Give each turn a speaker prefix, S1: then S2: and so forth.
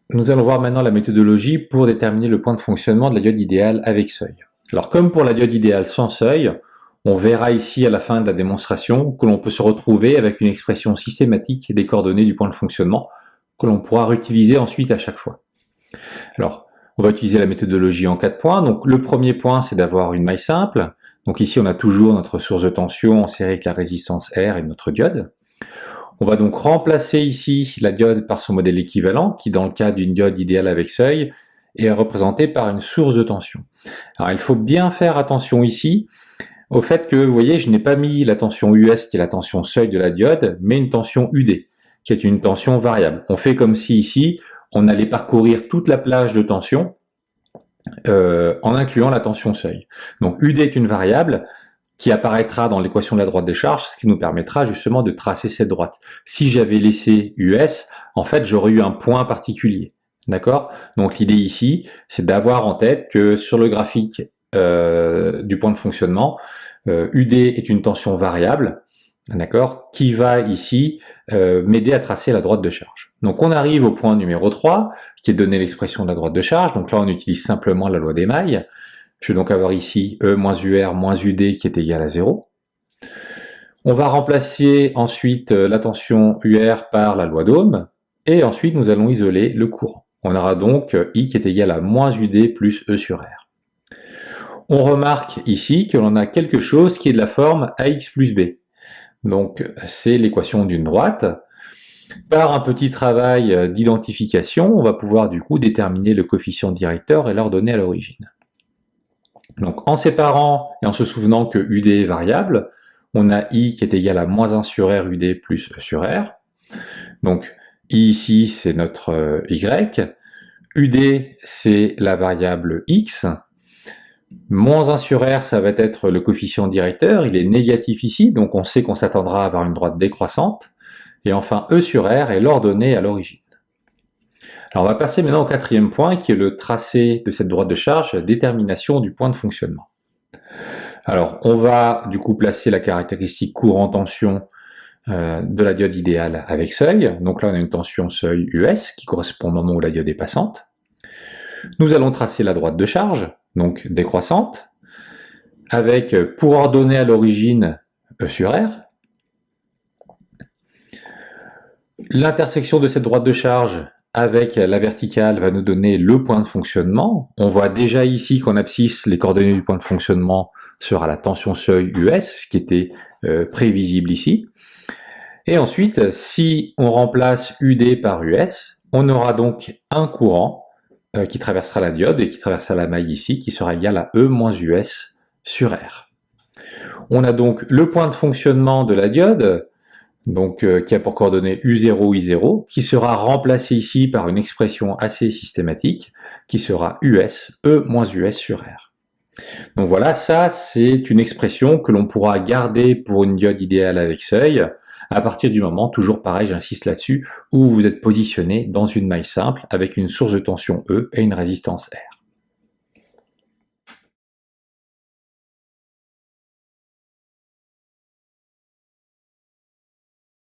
S1: Nous allons voir maintenant la méthodologie pour déterminer le point de fonctionnement de la diode idéale avec seuil. Alors comme pour la diode idéale sans seuil, on verra ici à la fin de la démonstration que l'on peut se retrouver avec une expression systématique des coordonnées du point de fonctionnement que l'on pourra réutiliser ensuite à chaque fois. Alors, on va utiliser la méthodologie en 4 points. Donc le premier point, c'est d'avoir une maille simple. Donc ici, on a toujours notre source de tension en série avec la résistance R et notre diode. On va donc remplacer ici la diode par son modèle équivalent, qui dans le cas d'une diode idéale avec seuil, est représenté par une source de tension. Alors il faut bien faire attention ici au fait que, vous voyez, je n'ai pas mis la tension US qui est la tension seuil de la diode, mais une tension UD, qui est une tension variable. On fait comme si ici, on allait parcourir toute la plage de tension en incluant la tension seuil. Donc UD est une variable qui apparaîtra dans l'équation de la droite des charges, ce qui nous permettra justement de tracer cette droite. Si j'avais laissé US, en fait, j'aurais eu un point particulier. D'accord? Donc l'idée ici, c'est d'avoir en tête que sur le graphique du point de fonctionnement, UD est une tension variable, d'accord, qui va ici m'aider à tracer la droite de charge. Donc on arrive au point numéro 3, qui est donné l'expression de la droite de charge. Donc là, on utilise simplement la loi des mailles. Je vais donc avoir ici E moins UR moins UD qui est égal à 0. On va remplacer ensuite la tension UR par la loi d'Ohm, et ensuite nous allons isoler le courant. On aura donc I qui est égal à moins UD plus E sur R. On remarque ici que l'on a quelque chose qui est de la forme AX plus B. Donc c'est l'équation d'une droite. Par un petit travail d'identification, on va pouvoir du coup déterminer le coefficient directeur et l'ordonnée à l'origine. Donc en séparant et en se souvenant que UD est variable, on a I qui est égal à moins 1 sur R UD plus E sur R. Donc I ici c'est notre Y, UD c'est la variable X, moins 1 sur R ça va être le coefficient directeur, il est négatif ici, donc on sait qu'on s'attendra à avoir une droite décroissante, et enfin E sur R est l'ordonnée à l'origine. Alors on va passer maintenant au quatrième point qui est le tracé de cette droite de charge, la détermination du point de fonctionnement. Alors on va du coup placer la caractéristique courant-tension de la diode idéale avec seuil. Donc là on a une tension seuil US qui correspond au moment où la diode est passante. Nous allons tracer la droite de charge, donc décroissante, avec pour ordonnée à l'origine E sur R. L'intersection de cette droite de charge avec la verticale va nous donner le point de fonctionnement. On voit déjà ici qu'en abscisse, les coordonnées du point de fonctionnement sera la tension seuil US, ce qui était prévisible ici. Et ensuite, si on remplace UD par US, on aura donc un courant qui traversera la diode et qui traversera la maille ici, qui sera égal à E moins US sur R. On a donc le point de fonctionnement de la diode, donc qui a pour coordonnées U0, I0, qui sera remplacé ici par une expression assez systématique, qui sera US, E moins US sur R. Donc voilà, ça c'est une expression que l'on pourra garder pour une diode idéale avec seuil, à partir du moment, toujours pareil, j'insiste là-dessus, où vous êtes positionné dans une maille simple avec une source de tension E et une résistance R.